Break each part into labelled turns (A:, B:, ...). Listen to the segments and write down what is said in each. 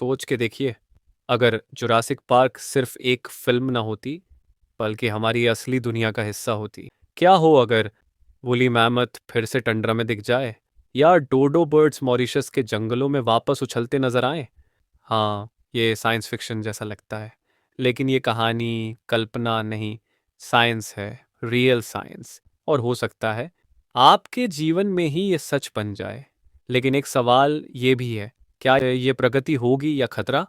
A: सोच के देखिए, अगर जुरासिक पार्क सिर्फ एक फिल्म ना होती, बल्कि हमारी असली दुनिया का हिस्सा होती। क्या हो अगर वुली मैमथ फिर से टंड्रा में दिख जाए, या डोडो बर्ड्स मॉरिशस के जंगलों में वापस उछलते नजर आए। हाँ, ये साइंस फिक्शन जैसा लगता है, लेकिन ये कहानी कल्पना नहीं, साइंस है, रियल साइंस। और हो सकता है आपके जीवन में ही ये सच बन जाए। लेकिन एक सवाल ये भी है, क्या ये प्रगति होगी या खतरा?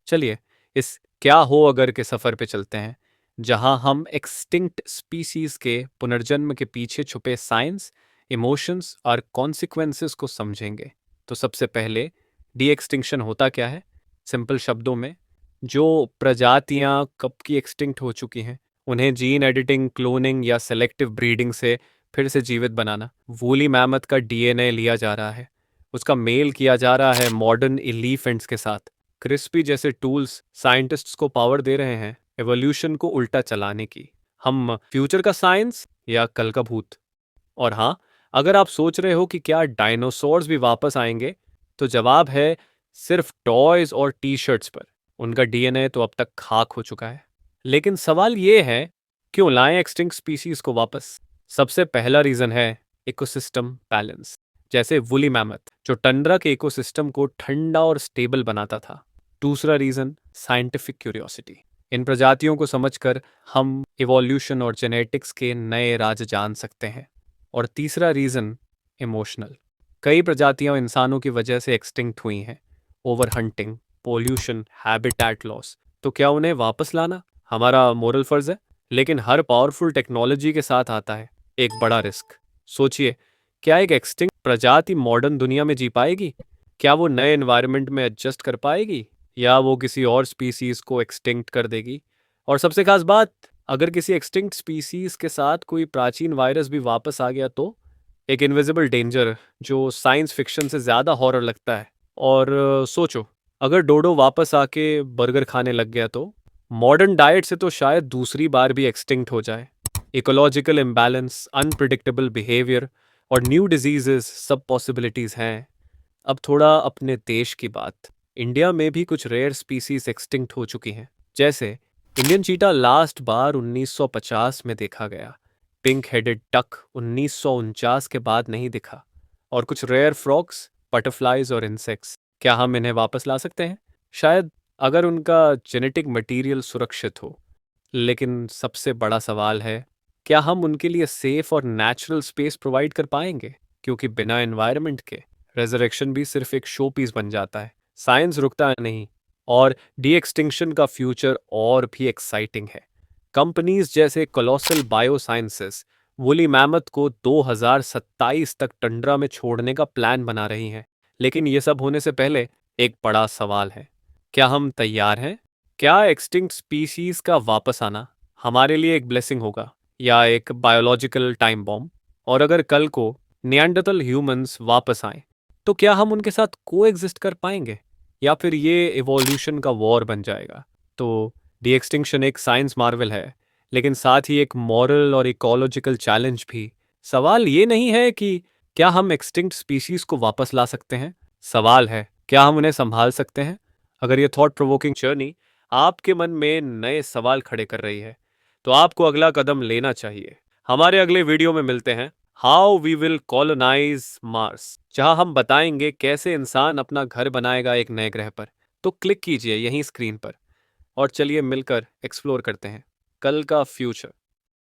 A: चलिए, इस क्या हो अगर के सफर पे चलते हैं, जहां हम एक्सटिंक्ट स्पीसीज के पुनर्जन्म के पीछे छुपे साइंस, इमोशंस और कॉन्सिक्वेंसेस को समझेंगे। तो सबसे पहले, डी एक्सटिंक्शन होता क्या है? सिंपल शब्दों में, जो प्रजातियां कब की एक्सटिंक्ट हो चुकी हैं, उन्हें जीन एडिटिंग, क्लोनिंग या सेलेक्टिव ब्रीडिंग से फिर से जीवित बनाना। वूली मैमथ का डीएनए लिया जा रहा है, उसका मेल किया जा रहा है मॉडर्न एलिफेंट्स के साथ। क्रिस्पी जैसे टूल्स साइंटिस्ट्स को पावर दे रहे हैं एवोल्यूशन को उल्टा चलाने की। हम फ्यूचर का साइंस या कल का भूत? और हाँ, अगर आप सोच रहे हो कि क्या डायनासोर्स भी वापस आएंगे, तो जवाब है सिर्फ टॉयज और टी शर्ट्स पर। उनका डीएनए तो अब तक खाक हो चुका है। लेकिन सवाल ये है, क्यों लाएं एक्सटिंक्ट स्पीसीज को वापस? सबसे पहला रीजन है इकोसिस्टम बैलेंस। जैसे वुली मैमथ, जो टंड्रा के इकोसिस्टम को ठंडा और स्टेबल बनाता था। दूसरा रीजन साइंटिफिक क्यूरियोसिटी। इन प्रजातियों को समझकर हम इवोल्यूशन और जेनेटिक्स के नए राज जान सकते हैं। और तीसरा रीजन इमोशनल। कई प्रजातियां इंसानों की वजह से एक्सटिंक्ट हुई हैं। Over hunting, pollution, habitat loss. तो क्या उन्हें वापस लाना हमारा मोरल फर्ज है? लेकिन हर पावरफुल टेक्नोलॉजी के साथ आता है एक बड़ा रिस्क। सोचिए, क्या एक एक्सटिंक्ट प्रजाति मॉडर्न दुनिया में जी पाएगी? क्या वो नए एनवायरनमेंट में एडजस्ट कर पाएगी, या वो किसी और स्पीसीज को एक्सटिंक्ट कर देगी? और सबसे खास बात, अगर किसी एक्सटिंक्ट स्पीसीज के साथ कोई प्राचीन वायरस भी वापस आ गया तो? एक इनविजिबल डेंजर जो साइंस फिक्शन से ज्यादा हॉरर लगता है। और सोचो, अगर डोडो वापस आके बर्गर खाने लग गया तो? मॉडर्न डाइट से तो शायद दूसरी बार भी एक्सटिंक्ट हो जाए। इकोलॉजिकल इम्बैलेंस, अनप्रिडिक्टेबल बिहेवियर और न्यू डिजीजेस, सब पॉसिबिलिटीज हैं। अब थोड़ा अपने देश की बात। इंडिया में भी कुछ रेयर स्पीसीज एक्सटिंक्ट हो चुकी हैं। जैसे इंडियन चीटा लास्ट बार 1950 में देखा गया। पिंक हेडेड टक 1949 के बाद नहीं दिखा। और कुछ रेयर फ्रॉग्स, बटरफ्लाइज और इंसेक्ट्स, क्या हम इन्हें वापस ला सकते हैं? शायद, अगर उनका जेनेटिक मटेरियल सुरक्षित हो। लेकिन सबसे बड़ा सवाल है, क्या हम उनके लिए सेफ और नेचुरल स्पेस प्रोवाइड कर पाएंगे? क्योंकि बिना एनवायरनमेंट के रेजरेक्शन भी सिर्फ एक शो पीस बन जाता है, साइंस रुकता नहीं। और डी एक्सटिंक्शन का फ्यूचर और भी एक्साइटिंग है। कंपनीज जैसे कोलोसल बायोसाइंसेस वुली मैमथ को 2027 तक टंड्रा में छोड़ने का प्लान बना रही हैं। लेकिन ये सब होने से पहले एक बड़ा सवाल है, क्या हम तैयार हैं? क्या एक्सटिंक्ट स्पीसीज का वापस आना हमारे लिए एक ब्लेसिंग होगा, या एक बायोलॉजिकल टाइम बॉम्ब? और अगर कल को निएंडरथल ह्यूमंस वापस आए, तो क्या हम उनके साथ को एग्जिस्ट कर पाएंगे, या फिर ये इवोल्यूशन का वॉर बन जाएगा? तो डी एक्सटिंक्शन एक साइंस मार्वल है, लेकिन साथ ही एक मॉरल और इकोलॉजिकल चैलेंज भी। सवाल ये नहीं है कि क्या हम एक्सटिंक्ट स्पीशीज को वापस ला सकते हैं, सवाल है क्या हम उन्हें संभाल सकते हैं? अगर ये थॉट प्रोवोकिंग जर्नी आपके मन में नए सवाल खड़े कर रही है, तो आपको अगला कदम लेना चाहिए। हमारे अगले वीडियो में मिलते हैं, how we will colonise Mars, जहां हम बताएंगे कैसे इंसान अपना घर बनाएगा एक नए ग्रह पर। तो क्लिक कीजिए यहीं स्क्रीन पर, और चलिए मिलकर एक्सप्लोर करते हैं कल का फ्यूचर।